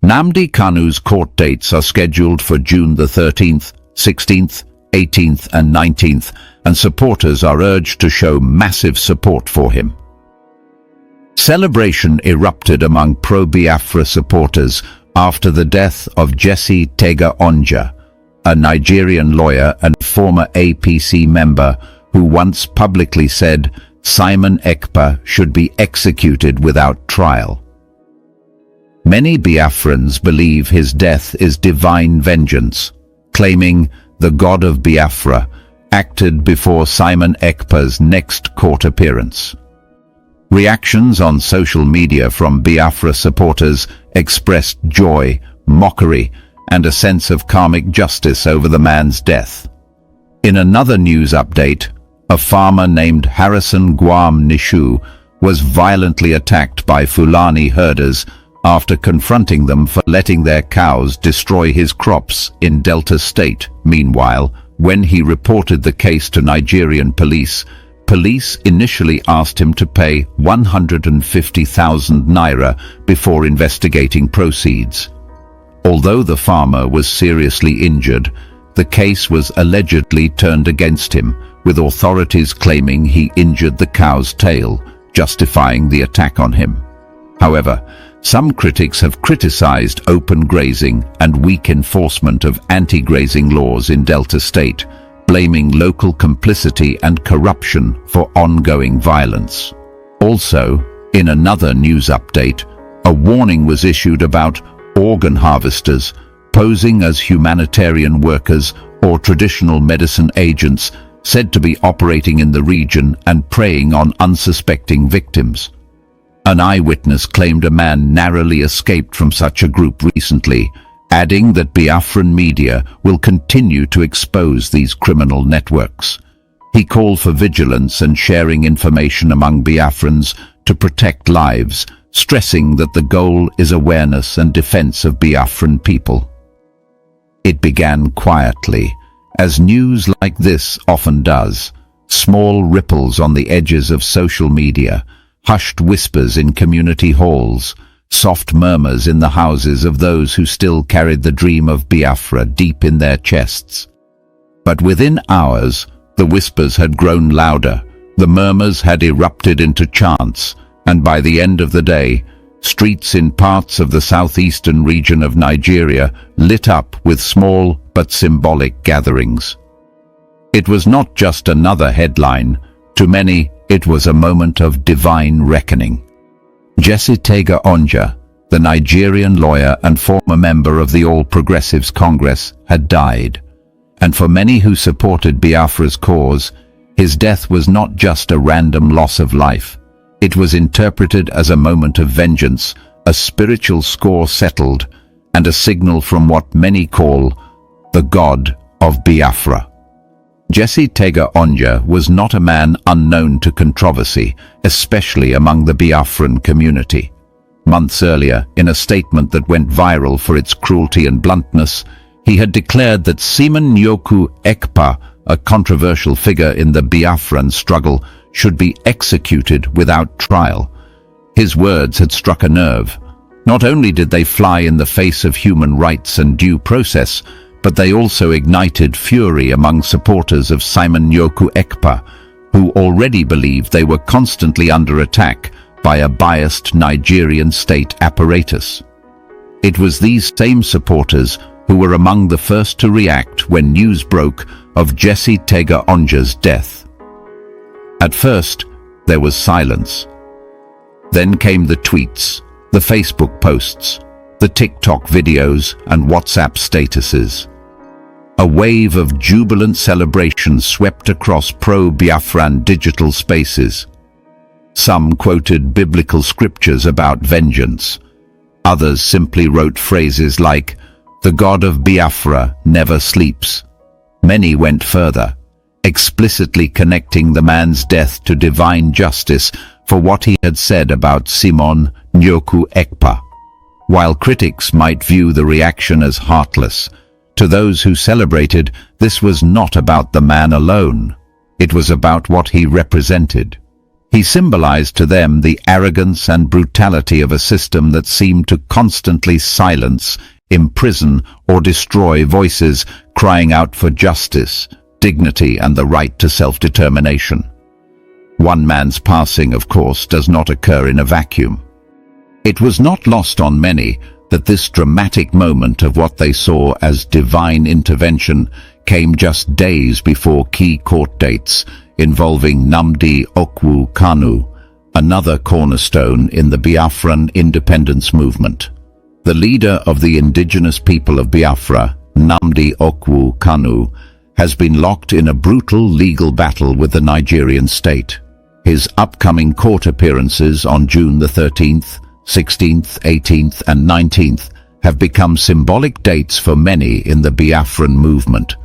Nnamdi Kanu's court dates are scheduled for June the 13th, 16th, 18th and 19th, and supporters are urged to show massive support for him. Celebration erupted among pro-Biafra supporters after the death of Jesse Tega, a Nigerian lawyer and former APC member who once publicly said Simon Ekpa should be executed without trial. Many Biafrans believe his death is divine vengeance, claiming the God of Biafra acted before Simon Ekpa's next court appearance. Reactions on social media from Biafra supporters expressed joy, mockery, and a sense of karmic justice over the man's death. In another news update, a farmer named Harrison Guam Nishu was violently attacked by Fulani herders after confronting them for letting their cows destroy his crops in Delta State. Meanwhile, when he reported the case to Nigerian police initially asked him to pay 150,000 naira before investigating proceeds. Although the farmer was seriously injured, the case was allegedly turned against him, with authorities claiming he injured the cow's tail, justifying the attack on him. However, some critics have criticized open grazing and weak enforcement of anti-grazing laws in Delta State, blaming local complicity and corruption for ongoing violence. Also, in another news update, a warning was issued about organ harvesters posing as humanitarian workers or traditional medicine agents said to be operating in the region and preying on unsuspecting victims. An eyewitness claimed a man narrowly escaped from such a group recently, adding that Biafran media will continue to expose these criminal networks. He called for vigilance and sharing information among Biafrans to protect lives, stressing that the goal is awareness and defense of Biafran people. It began quietly, as news like this often does, small ripples on the edges of social media, hushed whispers in community halls, soft murmurs in the houses of those who still carried the dream of Biafra deep in their chests. But within hours, the whispers had grown louder, the murmurs had erupted into chants, and by the end of the day, streets in parts of the southeastern region of Nigeria lit up with small but symbolic gatherings. It was not just another headline. To many, it was a moment of divine reckoning. Jesse Tega, the Nigerian lawyer and former member of the All Progressives Congress, had died. And for many who supported Biafra's cause, his death was not just a random loss of life. It was interpreted as a moment of vengeance, a spiritual score settled, and a signal from what many call the God of Biafra. Jesse Tega was not a man unknown to controversy, especially among the Biafran community. Months earlier, in a statement that went viral for its cruelty and bluntness, he had declared that Simon Ekpa, a controversial figure in the Biafran struggle, should be executed without trial. His words had struck a nerve. Not only did they fly in the face of human rights and due process, but they also ignited fury among supporters of Simon Ekpa, who already believed they were constantly under attack by a biased Nigerian state apparatus. It was these same supporters who were among the first to react when news broke of Jesse Tega's death. At first, there was silence. Then came the tweets, the Facebook posts, the TikTok videos and WhatsApp statuses. A wave of jubilant celebration swept across pro-Biafran digital spaces. Some quoted biblical scriptures about vengeance. Others simply wrote phrases like, "The God of Biafra never sleeps." Many went further, explicitly connecting the man's death to divine justice for what he had said about Simon Ekpa. While critics might view the reaction as heartless, to those who celebrated, this was not about the man alone. It was about what he represented. He symbolized to them the arrogance and brutality of a system that seemed to constantly silence, imprison, or destroy voices crying out for justice, dignity, and the right to self-determination. One man's passing, of course, does not occur in a vacuum. It was not lost on many that this dramatic moment of what they saw as divine intervention came just days before key court dates involving Nnamdi Kanu, another cornerstone in the Biafran independence movement. The leader of the indigenous people of Biafra, Nnamdi Kanu, has been locked in a brutal legal battle with the Nigerian state. His upcoming court appearances on June the 13th, 16th, 18th and 19th have become symbolic dates for many in the Biafran movement,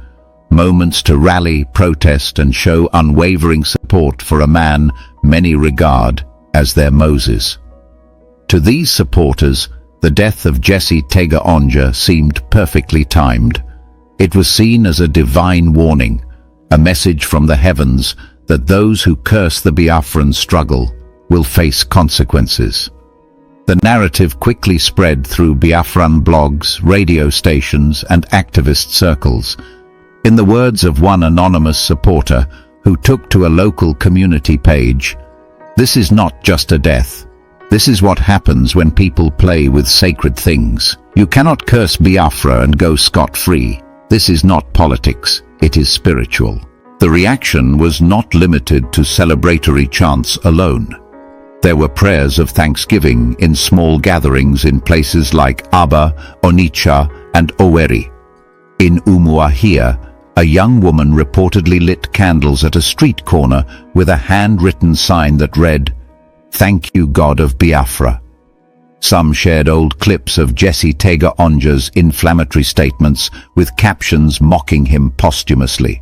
moments to rally, protest and show unwavering support for a man many regard as their Moses. To these supporters, the death of Jesse Tega Onja seemed perfectly timed. It was seen as a divine warning, a message from the heavens that those who curse the Biafran struggle will face consequences. The narrative quickly spread through Biafran blogs, radio stations, and activist circles. In the words of one anonymous supporter who took to a local community page, "This is not just a death. This is what happens when people play with sacred things. You cannot curse Biafra and go scot-free. This is not politics, it is spiritual." The reaction was not limited to celebratory chants alone. There were prayers of thanksgiving in small gatherings in places like Aba, Onitsha, and Owerri. In Umuahia, a young woman reportedly lit candles at a street corner with a handwritten sign that read, "Thank you, God of Biafra." Some shared old clips of Jesse Tega Onja's inflammatory statements with captions mocking him posthumously.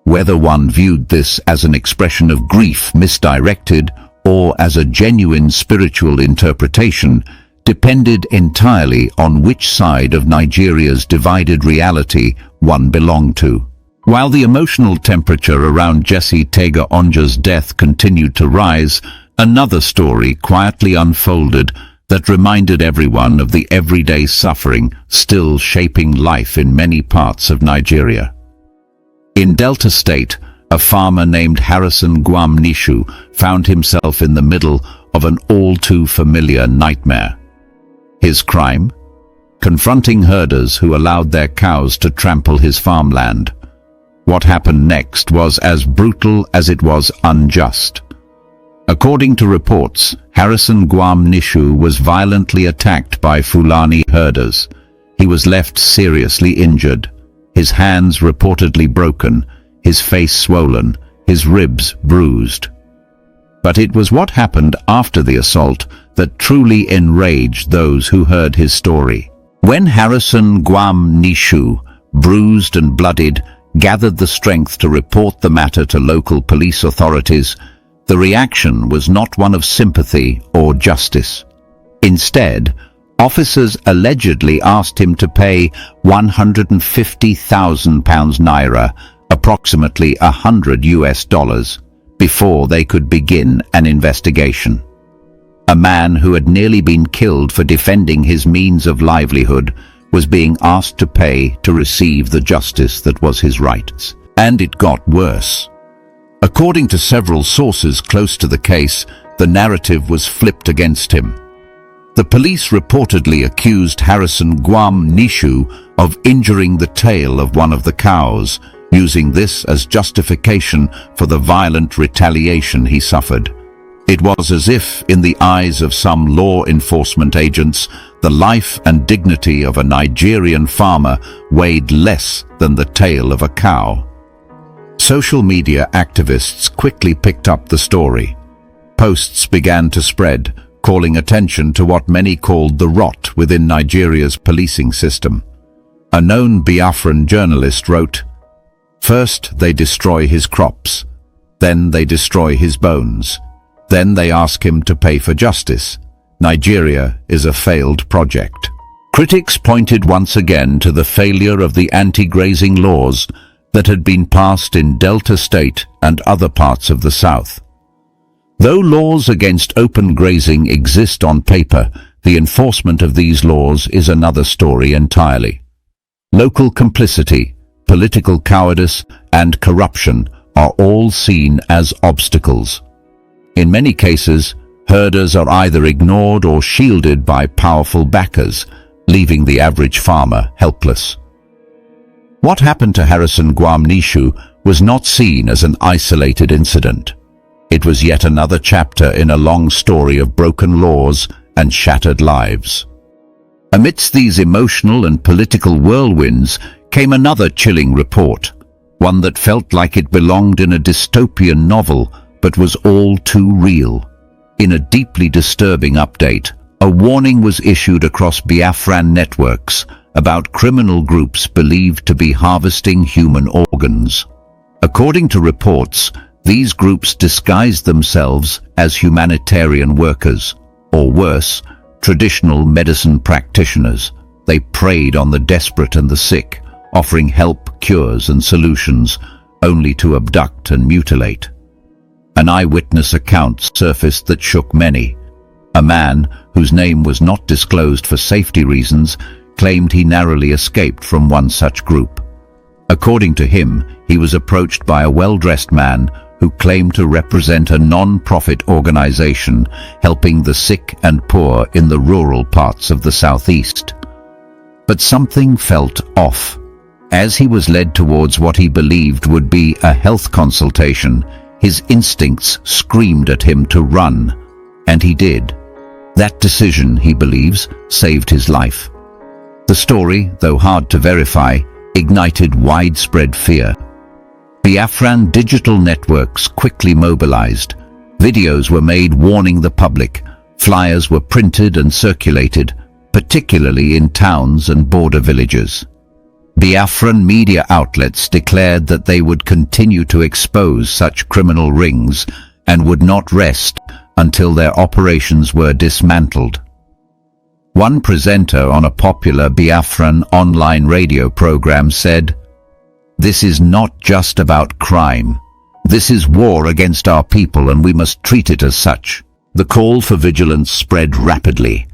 Whether one viewed this as an expression of grief misdirected or as a genuine spiritual interpretation depended entirely on which side of Nigeria's divided reality one belonged to. While the emotional temperature around Jesse Tega Onja's death continued to rise, another story quietly unfolded that reminded everyone of the everyday suffering still shaping life in many parts of Nigeria. In Delta State, a farmer named Harrison Gwam Nishu found himself in the middle of an all-too-familiar nightmare. His crime? Confronting herders who allowed their cows to trample his farmland. What happened next was as brutal as it was unjust. According to reports, Harrison Gwam Nishu was violently attacked by Fulani herders. He was left seriously injured, his hands reportedly broken, his face swollen, his ribs bruised. But it was what happened after the assault that truly enraged those who heard his story. When Harrison Gwam Nishu, bruised and bloodied, gathered the strength to report the matter to local police authorities, the reaction was not one of sympathy or justice. Instead, officers allegedly asked him to pay £150,000 naira, approximately $100 before they could begin an investigation. A man who had nearly been killed for defending his means of livelihood was being asked to pay to receive the justice that was his rights. And it got worse. According to several sources close to the case, the narrative was flipped against him. The police reportedly accused Harrison Gwam Nishu of injuring the tail of one of the cows, using this as justification for the violent retaliation he suffered. It was as if, in the eyes of some law enforcement agents, the life and dignity of a Nigerian farmer weighed less than the tail of a cow. Social media activists quickly picked up the story. Posts began to spread, calling attention to what many called the rot within Nigeria's policing system. A known Biafran journalist wrote, "First they destroy his crops, then they destroy his bones, then they ask him to pay for justice. Nigeria is a failed project." Critics pointed once again to the failure of the anti-grazing laws that had been passed in Delta State and other parts of the South. Though laws against open grazing exist on paper, the enforcement of these laws is another story entirely. Local complicity, political cowardice, and corruption are all seen as obstacles. In many cases, herders are either ignored or shielded by powerful backers, leaving the average farmer helpless. What happened to Harrison Gwamnishu was not seen as an isolated incident. It was yet another chapter in a long story of broken laws and shattered lives. Amidst these emotional and political whirlwinds came another chilling report, one that felt like it belonged in a dystopian novel but was all too real. In a deeply disturbing update, a warning was issued across Biafran networks about criminal groups believed to be harvesting human organs. According to reports, these groups disguised themselves as humanitarian workers, or worse, traditional medicine practitioners. They preyed on the desperate and the sick, offering help, cures, and solutions, only to abduct and mutilate. An eyewitness account surfaced that shook many. A man, whose name was not disclosed for safety reasons, claimed he narrowly escaped from one such group. According to him, he was approached by a well-dressed man who claimed to represent a non-profit organization helping the sick and poor in the rural parts of the southeast. But something felt off. As he was led towards what he believed would be a health consultation, his instincts screamed at him to run, and he did. That decision, he believes, saved his life. The story, though hard to verify, ignited widespread fear. Biafran digital networks quickly mobilized. Videos were made warning the public. Flyers were printed and circulated, particularly in towns and border villages. Biafran media outlets declared that they would continue to expose such criminal rings and would not rest until their operations were dismantled. One presenter on a popular Biafran online radio program said, "This is not just about crime. This is war against our people, and we must treat it as such." The call for vigilance spread rapidly.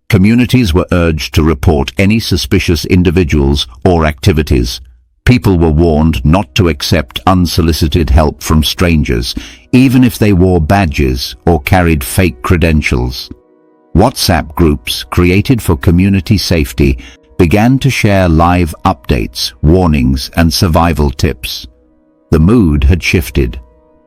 Communities were urged to report any suspicious individuals or activities. People were warned not to accept unsolicited help from strangers, even if they wore badges or carried fake credentials. WhatsApp groups created for community safety began to share live updates, warnings, and survival tips. The mood had shifted.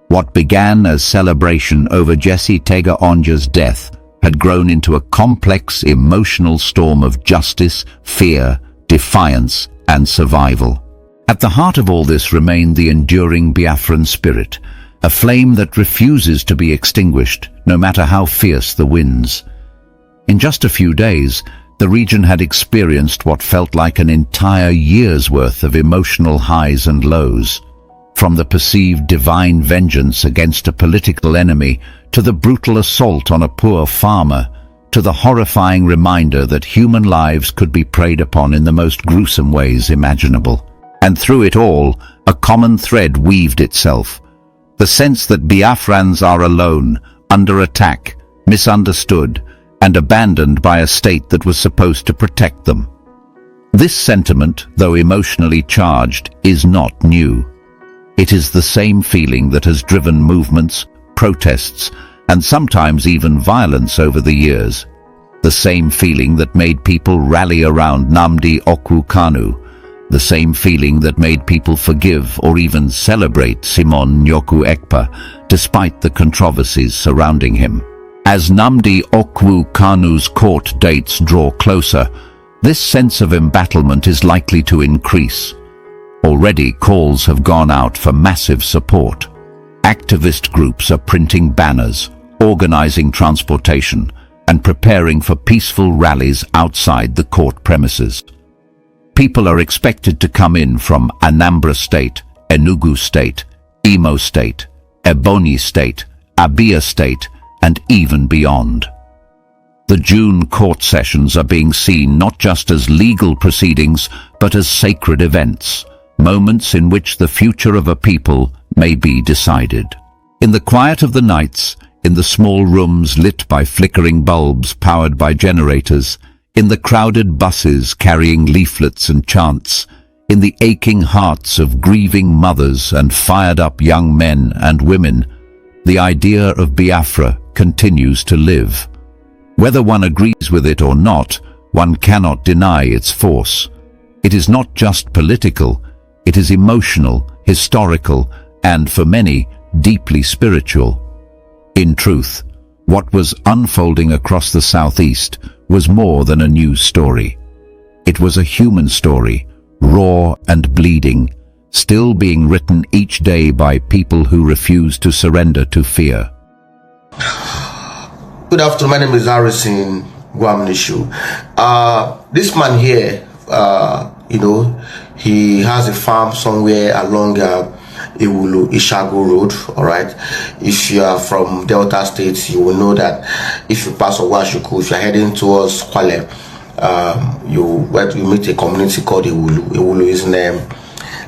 What began as celebration over Jesse Tega Onja's death had grown into a complex emotional storm of justice, fear, defiance, and survival. At the heart of all this remained the enduring Biafran spirit, a flame that refuses to be extinguished, no matter how fierce the winds. In just a few days, the region had experienced what felt like an entire year's worth of emotional highs and lows. From the perceived divine vengeance against a political enemy, to the brutal assault on a poor farmer, to the horrifying reminder that human lives could be preyed upon in the most gruesome ways imaginable. And through it all, a common thread weaved itself. The sense that Biafrans are alone, under attack, misunderstood, and abandoned by a state that was supposed to protect them. This sentiment, though emotionally charged, is not new. It is the same feeling that has driven movements, protests, and sometimes even violence over the years. The same feeling that made people rally around Nnamdi Kanu. The same feeling that made people forgive or even celebrate Simon Nyoku Ekpa, despite the controversies surrounding him. As Nnamdi Kanu's court dates draw closer, this sense of embattlement is likely to increase. Already calls have gone out for massive support. Activist groups are printing banners, organizing transportation, and preparing for peaceful rallies outside the court premises. People are expected to come in from Anambra State, Enugu State, Imo State, Ebonyi State, Abia State, and even beyond. The June court sessions are being seen not just as legal proceedings, but as sacred events, moments in which the future of a people may be decided. In the quiet of the nights, in the small rooms lit by flickering bulbs powered by generators, in the crowded buses carrying leaflets and chants, in the aching hearts of grieving mothers and fired-up young men and women, the idea of Biafra continues to live. Whether one agrees with it or not, one cannot deny its force. It is not just political, it is emotional, historical, and for many, deeply spiritual. In truth, what was unfolding across the southeast was more than a news story. It was a human story, raw and bleeding, still being written each day by people who refuse to surrender to fear. Good afternoon, my name is Harrison Guamnishu. This man here, he has a farm somewhere along Iwulu Ishago Road. All right, if you are from Delta State, you will know that if you pass Owashuku, if you're heading towards Kwale, you meet a community called Iwulu. Iwulu is in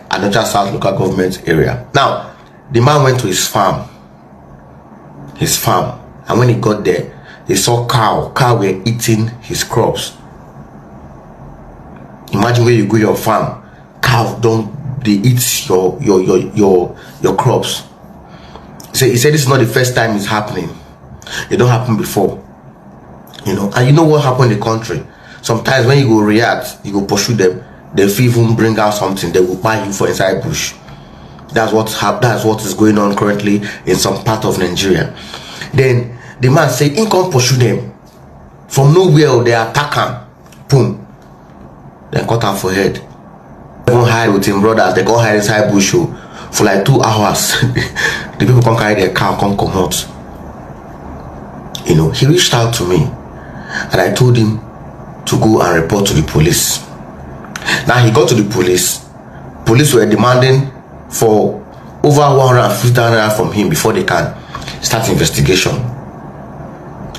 Anocha South local government area. Now, the man went to his farm, and when he got there, he saw cow were eating his crops. Imagine where you go your farm, cow they eat your crops. He said this is not the first time it's happening. It don't happen before. And you know what happened in the country? Sometimes when you go react, you go pursue them, they even bring out something, they will buy you for inside bush. That's what is going on currently in some part of Nigeria. Then the man said, "In come pursue them from nowhere, they attack him, boom, then cut him for head. Even hide with him brothers, they go hide inside bush for like 2 hours. The people come carry their cow, come out. He reached out to me, and I told him to go and report to the police. Now he got to the police. Police were demanding for over 150 naira from him before they can start investigation.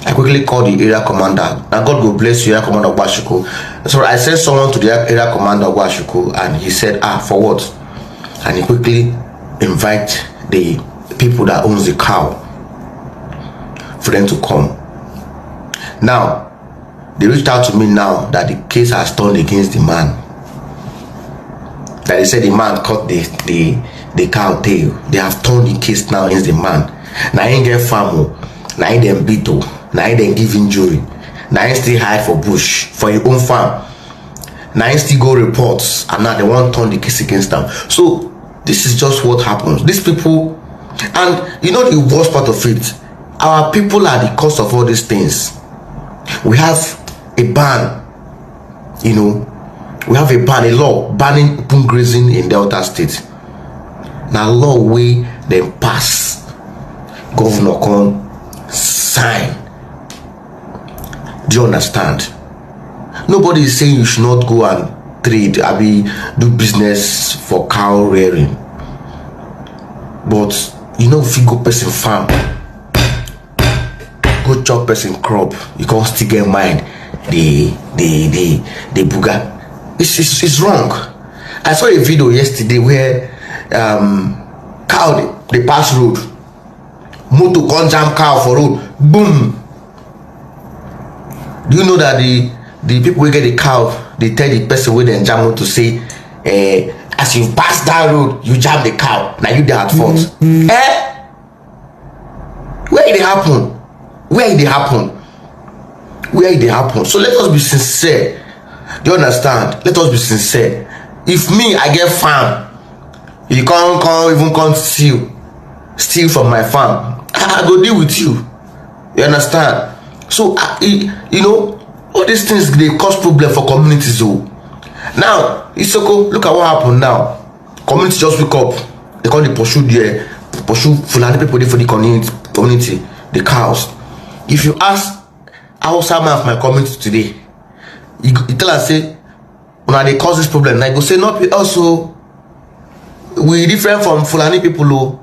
I quickly called the area commander. Now God will bless you, area commander of Washuku. So I sent someone to the area commander of Washuku, and he said, for what? And he quickly invite the people that owns the cow for them to come. Now they reached out to me now that the case has turned against the man. That they said the man cut the cow tail. They have turned the case now against the man. Now he get farm, now he dem beat, now he dem give injury, now he still hide for bush for his own farm. Now he still go reports, and now they want to turn the case against them. So this is just what happens. These people, and the worst part of it, our people are the cause of all these things. We have a ban, we have a law banning open grazing in Delta State. Now law way then pass, governor come sign. Do you understand? Nobody is saying you should not go and trade, do business for cow rearing. But if you go person farm, go chop person crop, you can't still get mind the booger. It's wrong. I saw a video yesterday where cow they pass road, motor con jam cow for road, boom. Do you know that the people who get the cow, they tell the person with the jam to say, as you pass that road, you jam the cow. Now you at fault. Where did it happen? Where did it happen? So let us be sincere. Do you understand? Let us be sincere. If me, I get farm, you can't even steal from my farm, I go deal with you. You understand? So all these things, they cause problem for communities. Now Isoko, look at what happened now. Community just wake up, they call the pursue Fulani people for the community, the cows. If you ask Hausa man of my community today, you tell us, say, when they cause this problem, I go say, not we also, we different from Fulani people.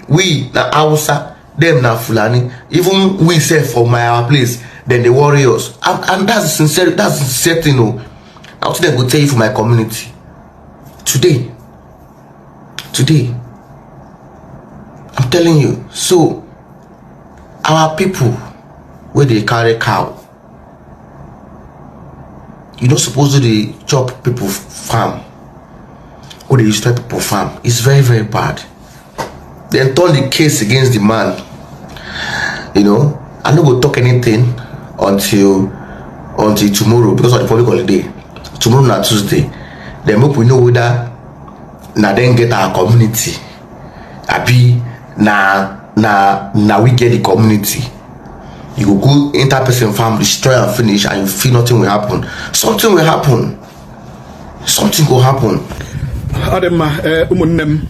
We na Hausa, them na Fulani. Even we say from our place, then the warriors. And that's sincere thing. I'll tell them go tell you for my community. Today. I'm telling you. So our people where they carry cow, you don't suppose they chop people farm or they destroy people farm. It's very, very bad. Then turn the case against the man. You know, I don't go talk anything until tomorrow because of the public holiday. Tomorrow na Tuesday. Then hope we know whether na then get our community. Abi na we get the community. You go interperson farm, destroy and finish, and you feel nothing will happen. Something will happen. Something will happen. Adema umunnem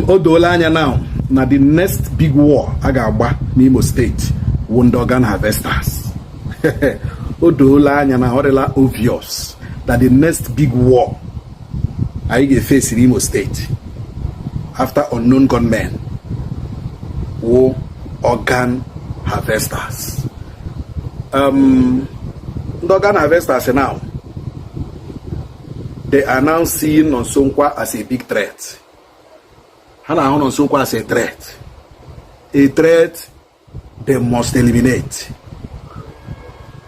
odolanya now. Now the next big war agagba n'Imo State wound organ harvesters. Odolanya now orela obvious that the next big war I get face in Imo State after unknown gunmen war organ harvesters. The organ harvesters now they are now seeing Nonsonkwa as a big threat. Hana Nonsonkwa as a threat. A threat they must eliminate.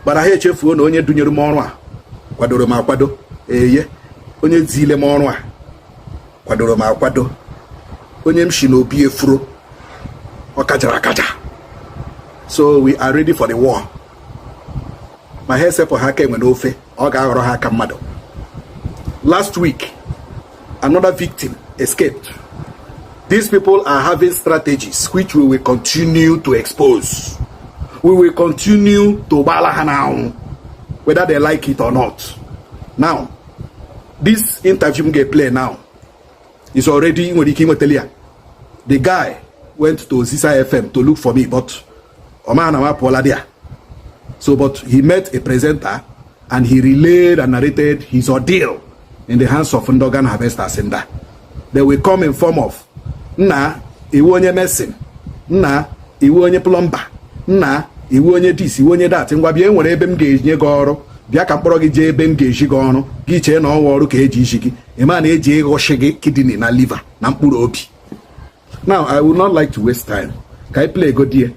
But I hear Chef Won onye dunyeru monwa. Kwadoro ma kwado. Ye. Onye zile monwa. Kwadoro ma kwado. Onye mshinobi efuro. Wakajara kaja. So we are ready for the war. My hair sepo hake when ofe. Oga oro haka mado. Last week, another victim escaped. These people are having strategies which we will continue to expose. We will continue to balahanau, whether they like it or not. Now, this interview get play now is already in the guy went to Zisa FM to look for me, but so but he met a presenter and he relayed and narrated his ordeal in the hands of Ndogan harvesters in that. They will come in form of Nna, iwu onye medicine, Nna, iwu onye plumber, Nna, iwu onye this, iwu onye that. Ngwa bia enwere ebe m ga-eji gị ọrụ, bia ka mkpọrọ gị jee ebe m ga-eji gị ọrụ, gị chee na ọrụ ọrụ ka eji isi gị. Ịma na eji ịghọshi gị kidney na liver na mkpụrụ obi. Now, I would not like to waste time. Can I play a good year?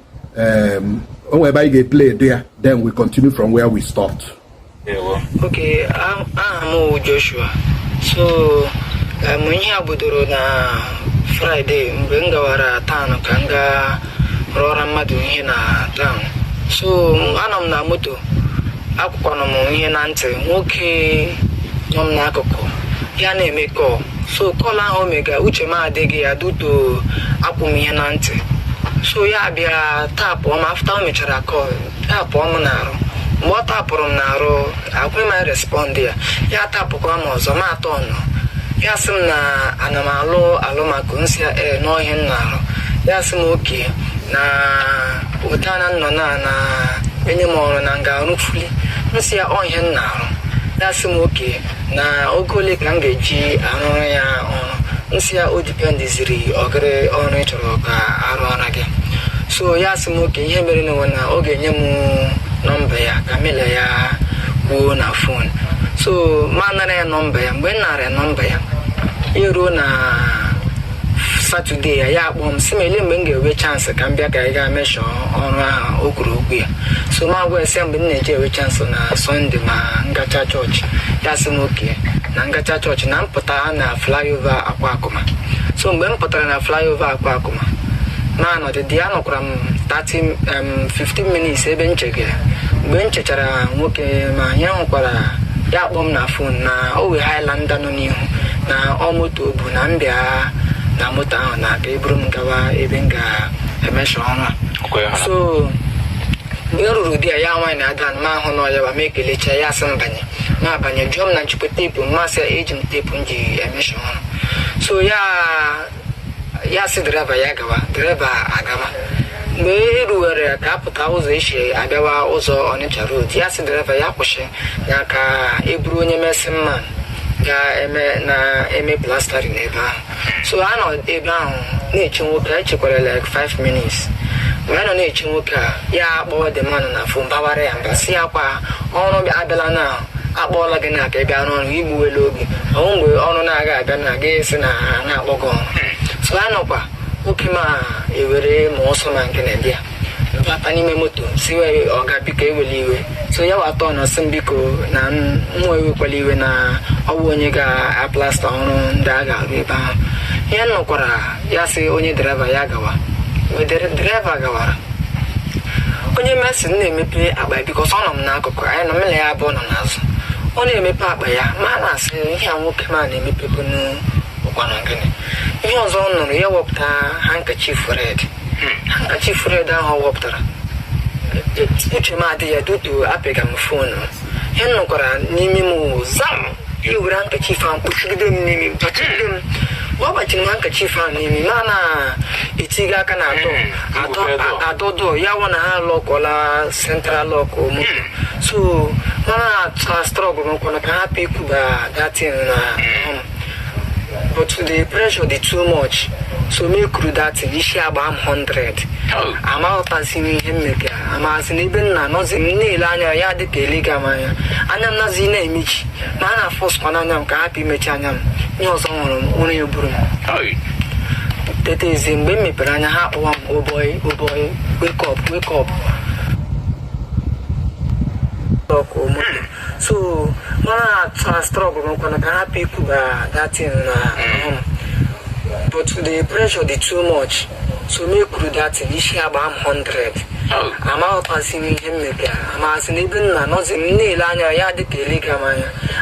Whenever you get play there, then we continue from where we stopped. Okay, I'm Joshua. So, mwenye abudoro na Friday, mbenga wara tano kanga rora madu ihe na town. So, anam na moto. Akwụkwọ na m ihe na ntị nwoke nọ m n'akụkụ ya na-eme call. So, call ahụ omega uche m adịghị ya duto akwụ m ihe na ntị. So, ya bịa tapụ m after o mechara call tapụ m n'arụ. Mgbe ọ tapụrụ m n'arụ akwụ m respond ya tapụkwa m ọzọ m atọ ọnụ. Ya sị m na ana m alụ maka nsị n'ọhịa m na-arụ. Ya sị m oke na ụta na nnọ na enye m ọrụ na nga arụ fuli nsị ya ọhịa m na-arụ. Ya sị m oke na oge ole ka m ga-eji arụrụ ya ọrụ. Nsị ya o dipendiziri ọgịrị ọrụ ị chọrọ ka arụ ọrụ gị. So ya sị m oke ihe mere na ọ ga-enye m nọmba ya ka mele ya kwuo na phone. So ma nara ya nọmba ya mgbe nara ya nọmba ya iruo na Saturday ya akpọ m sị m ele mgbe m ga-ewe chance ka m bịa ka ị ga meshọ ọrụ ahụ o kwuru okwu ya. So ma gwa ese mgbe m na-eje ewe chance na Sunday ma ngacha chọọchị. Ya sị m oke na ngacha chọọchị na mpụta na flyover akwa akụma. So mgbe m pụtara na flyover akwa akụma na anọdịdị ya nọkwara m 15 minutes ebe m chegara. Mgbe m chechara nwoke ma ya hụkwara ya akpọ m na phone na o wee Highlander nọ n'ihu na ọ moto bụ na mbịa na moto ahụ na ka eburu m gawa ebe m ga-emesha ọrụ a. So mgbe m ruru di ya nwaanyị na-ada ma ahụ na ọya ma ekelecha ya sị m banye ma abanye jụọ m na nchịkwa teepu mmasị eji m teepu m ji emesha ọrụ. So ya sị draiva ya gawa draiva agawa. Mgbe e ruwere ka apụta ụzọ isi abịawa ụzọ Ọnịcha road ya sị draiva ya kwụsị ya ka eburu onye mesin man ga-eme plastering ebe ahụ. So a nọ ebe ahụ na-eche nwoke a echekwara like 5 minutes. Mgbe a nọ na-eche nwoke a ya akpọọ the man na phone bawara ya mba si ya kwa ọrụ abịala na akpọọla gị na aka ị bịa n'ọrụ igbuwela oge ọnwụ mgbe ọrụ na-aga abịa na gị si na na-akpọ gị ọrụ. So a nọkwa nwoke ma ewere ma ọsọ ma nke na-ebịa bata n'ime moto si wee ọ ga-biko eweli iwe so ya watọ na sị m biko na mmụọ ewekwala iwe na ọ bụ onye ga-aplasta ọrụ ndị a ga-arụ ebe ahụ ihe nụkwara ya sị onye draiva ya gawa draiva gawara onye mesin na-emepe akpa ya bikọs ọ nọ m n'akụkụ anyị nọ mele ya abụọ nọ n'azụ ọ na-emepe akpa ya ma a na-asị ihe a nwoke ma na-emepepu n'ụkwana gịnị ihe ọzọ ọ nụrụ ya wepụta handkerchief red ahụ ọ wepụtara uche m adịghị ya dutu apịga m foonu ihe m nụkwara n'ime m zam ya were handkerchief ahụ kpuchigide m n'ime m kpachigide m ọ gbachiri m handkerchief ahụ n'ime ma na-etighị aka na adọdọ ya wụ na ha lọkọla central lọk moto so mana strọgụ nkwana ka hapụ ikwuba datin na but the pressure dị too much so me kwuru datin isi agba m 100 amaghọtazi m ihe mmega amasị na ebe nna nọzi m na-ele anya ya dịka elega m anya m nazi na-emechi ma a na-afọskwa n'anya m ka hapụ imechi anya m ihe ọzọ hụrụ m onye buru m tetezi mgbe m mepere anya ha akpọwa m oboy wake up so mana struggle nkwana ka hapụ ikwuba datin na but the pressure dị too much so me kwuru datin isi agba m 100 amaghọtazi m ihe mmega amasị na ebe nna nọzi m na-ele anya ya dịka elega m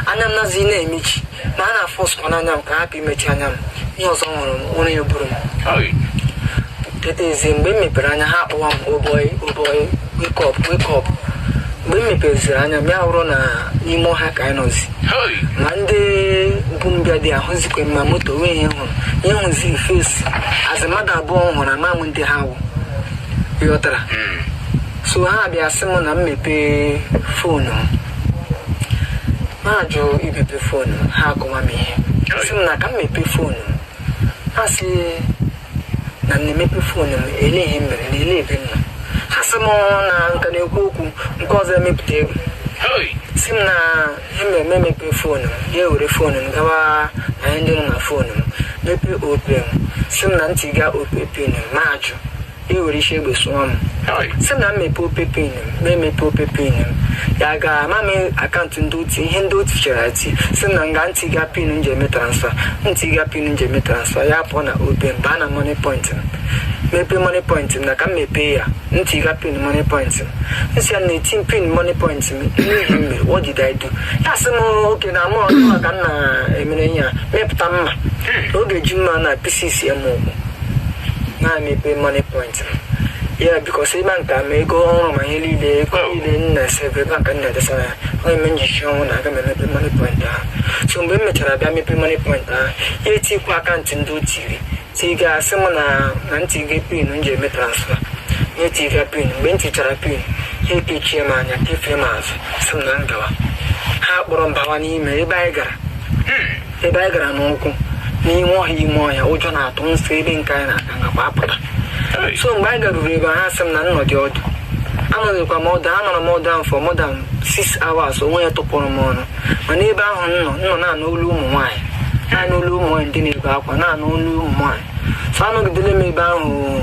anya m nazi na-emechi ma a na-afọskwa n'anya m ka hapụ imechi anya m ihe ọzọ hụrụ m onye buru m tetezi mgbe m mepere anya ha akpọwa m oboy wake up mgbe m mepeziri anya m ya hụrụ na n'ime ọha ka anyị nọzi ma ndị bụ mbịa dị ahụzikwe ma moto wee ihe hụziri fesi azị mmadụ abụọ hụrụ ama m ndị ha wụ ịghọtara so ha bịa sị m na mmepe foonu ma ajụ imepe foonu ha akọwa m ihe sị m na ka m mepee foonu ha sị na m na-emepe foonu m ele ihe mere na ele ebe nọ ha sị m na nka na-ekwu okwu nke ọzọ emepụta ego si m na ihe mere emepe foonu m ya ewere foonu m gawa na ihe ndị nọ na foonu m mepee ope m si m na ntị ga ope pin m ma ajụ ewere isi egbe sụọ m si m na mmepe ope pin m ma emepe ope pin m ya ga ama m akaụntụ ndị otu ihe ndị otu chara ati si m na nga ntị ga pin m ji eme transfa ya pụọ na ope m baa na money point m mepe money point m na ka m mepee ya ntị ga pin money point m nsị ya na-eti pin money point m n'ihi m mere what did I do ya sị m oke na mụ ọdụ ka m na-emere ihe a mepụta mma oge ji mma na pcc m ụkwụ na-emepe money point m ya bikos ebe nka m ego ọrụ ma ihe niile ego niile nna sebe ebe nka nna edesara ya ọ eme njichi ọnwụ na aga m emepe money point ahụ so mgbe m mechara bịa mepe money point ahụ ya etikwa akaụntụ ndị o tiri tiga asị m na ntị ga pin m ji eme transfa nye tiga pin mgbe m tichara pin ha ekechie m anya kefee m azụ sị m na ngawa ha kpọrọ mbawa n'ime ebe anyị gara n'ụkwụ n'ime ọhịa ụjọ na-atụ nsọ ebe nke anyị na-aga ngakwa apụta so mgbe anyị garuru ebe ha sị m na nnọdị ọdụ anọghịkwa m ọdụ anọrọ m ọdụ ahụ for more than 6 hours onwe ya tụpụrụ m ọnụ mana ebe ahụ nnọ na-anụ olu ụmụ nwaanyị naanị olu ụmụ nwaanyị ndị na-ebe akwa na-anụ olu ụmụ nwaanyị so anọgidere m ebe ahụ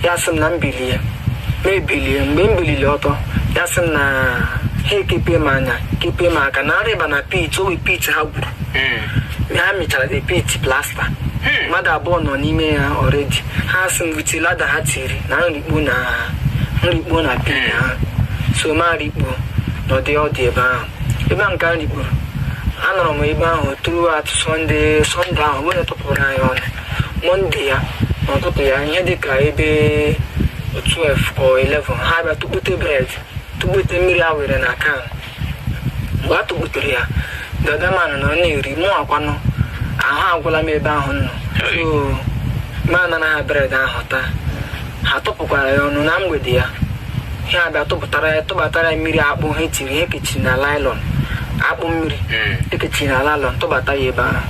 ya sị m na mbilie mgbe m biliri ọtọ ya sị m na ha ekepee m anya kepee m aka na arịba na pit owe pit ha gwuru ha mechara the pit plasta mmadụ abụọ nọ n'ime ya ọredi ha sị m witi lada ha tiri na nrikpo na pit ha so ma rikpo n'ọdị ọdị ebe ahụ ebe a nke a rikpuru anọrọ m ebe ahụ throughout sọnde ahụ wee tụpụrụ anyị ọnụ mọnde ya n'ụtụtụ ya ihe dịka ebe 12 or 11 ha bịa tụkpute mmiri a were na kan mgbe a tụkputere ya dadamanụ nọ na-eri mụ akwanụ ahụ agwụla m ebe ahụ nọ so ma na ha bred ahụ taa ha tụpụkwara ya ọnụ na mgbede ya ha bịa tụbatara ya mmiri akpụ ha etiri ha ekechiri na lailọn akpụ mmiri ekechiri na lailọn tụbata ya ebe ahụ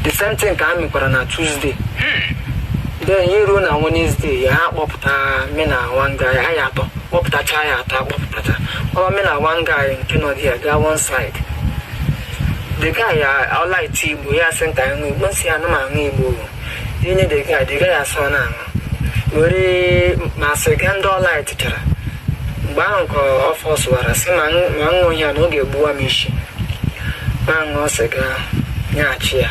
the same thing ka ha mekwara na Tuesday then ihe ruo na Wednesday ya ha kpọpụta me na wanga ya ya atọ kpọpụtacha ya atọ akpọpụtacha ọba me na wanga nke nọ dị ya gaa one side the guy ya ọla iti Igbo ya sị nka aṅụ Igbo nsị anụ m aṅụ Igbo inye the guy asọ na aṅụ were ma sịga ndị ọla tichara mgbe ahụ ka ọ fọsụwara sị ma ṅụọ ya na ọ ga-egbuwa m isi ma ṅụọ sịga nyaghachi ya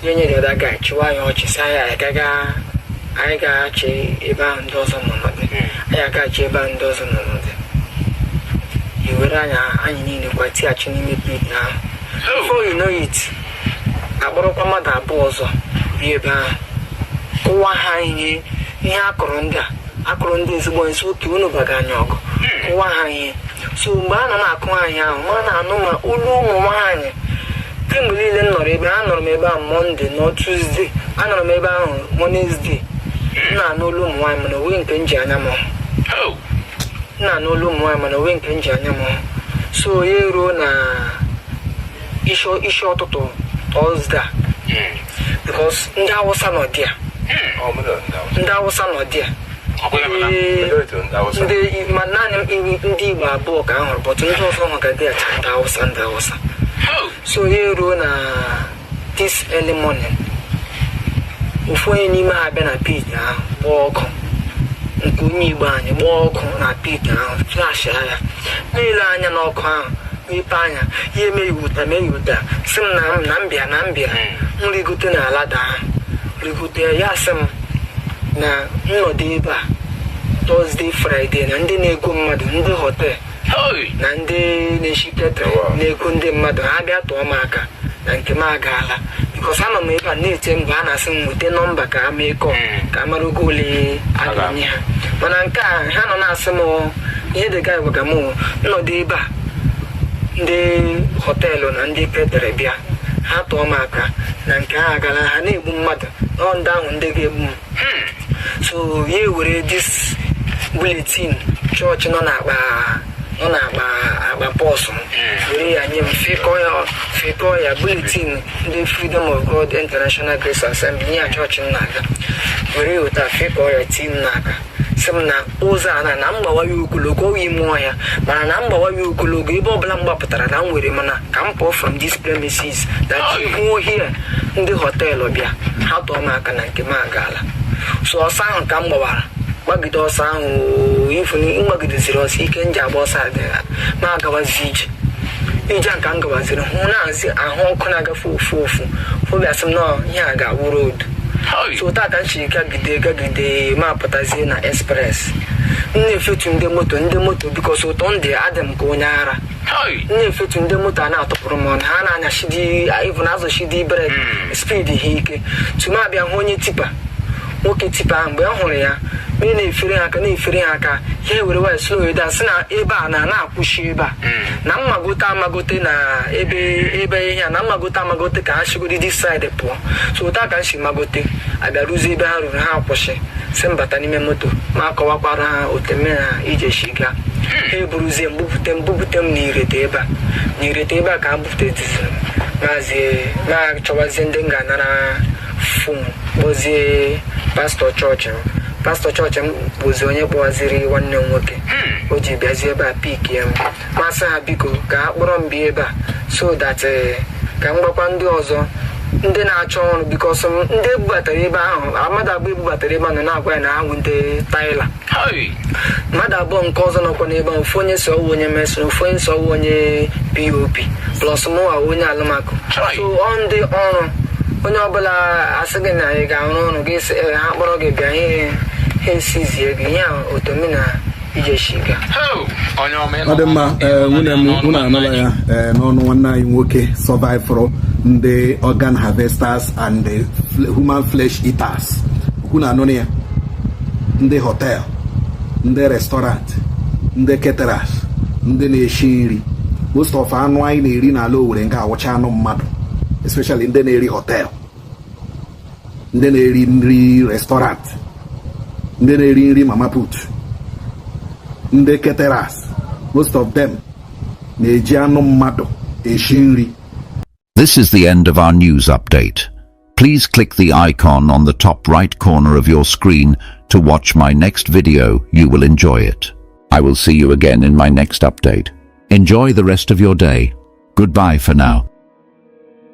nye nyere ọda ga-achịwa ya ọchị sị anyị ga-achị ebe ahụ ndị ọzọ nọ n'ọdị anyị agachi ebe ahụ ndị ọzọ nọ n'ọdị iwere anya anyị niile kwa tighachi n'ime pit ahụ before you know it akpọrọkwa mmadụ abụọ ọzọ bi ebe ahụ kụwa ha ihe akụrụ ndị ezigbo ezi oke unu baga anya ọgụ kụwa ha ihe so mgbe a nọ na-akụ anyị ahụ ma na-anụ ma olu ụmụ nwaanyị kemgbe niile m nọrọ ebe anọrọ m ebe ahụ Mọnde na Tuzdee anọrọ m ebe ahụ Wenezdee na-anụ olu ụmụ nwaanyị mana onwe nke nji anya m na-anụ olu ụmụ nwaanyị mana onwe nke nji anya m so ya eruo na isi ụtụtụ Tọzdee because ndị Awụsa nọ dị ya ndị Awụsa nọ dị ya ma naanị ndị Igbo abụọ ka a hụrụ bọtụ ndị ọzọ hụ ka dị acha ndị Awụsa so ya eruo na this early morning ofu onye n'ime ha bịa na pit ahụ gbaa ọkụ nke onye Igbo anyị gbaa ọkụ na pit ahụ flash ya niile anya n'ọkụ ahụ mepe anya ya eme iwuta sị m na mbịa m rigote na alada ahụ rigote ya sị m na nnọdụ ebe a Tọzdee Fraịde na ndị na-ego mmadụ ndị họtel na ndị na-eshi ketre na-ego ndị mmadụ ha bịa tụọ m aka na nke m agaala bikos anọ m ebe a na-eche mgbe a na-asị m nweta nọmba ka a mee kọl ka a mara ogo ole a ga-enye ha mana nke a ha nọ na-asị m ihe dị ga gwaga m nnọdụ ebe a ndị họteelụ na ndị ketere bịa ha tụọ m aka na nke ha agala ha na-egbu mmadụ nọ ndị ahụ ndị ga-egbu m so ya were dis buletin chọọchị nọ n'akpa pọsụ were ya nye m fekọọ ya buletin ndị Freedom of God International Grace Assembly nye ya chọọchị m na-aga were ụta fekọọ ya ti m n'aka sị m na ụzọ a na mgbawa ya ogologo oyi mụọ ya mana na mgbawa ya ogologo ebe ọbụla m gbapụtara na m were mana ka m pụọ from this premises that ihu ohie ndị họteelụ bịa ha tụọ m aka na nke m agaala so ọsọ ahụ ka m gbawara gbagide ọsọ ahụ ifu mgbagideziri ọsọ ike nji agba ọsọ adịghị ma agawazi ije a ka m gawaziri hụ na-azi ahụ ọkụ na-agafe ofu fobịasị m nọ ihe a ga-awụ road so taa ka m chiri gagide ma pụtazie na express m na-efetu ndị moto bikos ụtọ ndị adị m ka onye ara m na-efetu ndị moto a na-atụpụrụ m ọnụ ha na-anya ivu na azụ shidi bred spid ha ike tumabịa hụ onye tipa nwoke tipa ahụ mgbe ọ hụrụ ya mee na-efere ha aka ya ewere waya slow down sị na ebe a na-akwụshi ebe a na mmagote na ebe ihe a na mmagote ka ha chigodi this side pụọ so ụta ka m si magote abịaruzi ebe ha ruru ha akwụsị si mbata n'ime moto ma akọwakwara ha oteme ha ije shiga ha eburuzie mbupute m n'irete ebe a ka ha bupụtetiziri ma chọwazie ndị m ga-anara fon kpọzie pastọ chọọchị m bụzi onye kpọwaziri nwanne m nwoke o ji bịazie ebe a pik ya m masị ha biko ka ha kpọrọ m bịa ebe a so that ka m gbakwa ndị ọzọ ndị na-achọ ọrụ bikos ndị ebubatara ebe ahụ mmadụ abụọ ebubatara ebe ahụ na-agwa ya na ha bụ ndị taịla mmadụ abụọ nke ọzọ nọkwa n'ebe ahụ ofu onye si ọwụ onye mesin ofu onye si ọwụ onye pop plus mụwa onye alụmakụ so ọ ndị ọrụ onye ọbụla asị gị na ị ga-arụ ọrụ gị ha kpọrọ gị bịa ihe esizie gị ihe otomi na ije shiga ọ dị mma nwunye m unu anụla ya n'ọnụ nwanne anyị nwoke survivor ndị organ harvesters and human flesh eaters unu anụrụ ya ndị hotel ndị restaurant ndị caterers ndị na-eshi nri most of anụ anyị na-eri n'ala Owerri nga awụcha anụ mmadụ especially ndị na-eri hotel ndị na-eri nri restaurant ndị na-eri nri mama put ndị caterers most of them na-eji anụ mmadụ eshi nri. This is the end of our news update. Please click the icon on the top right corner of your screen to watch my next video. You will enjoy it. I will see you again in my next update. Enjoy the rest of your day. Goodbye for now.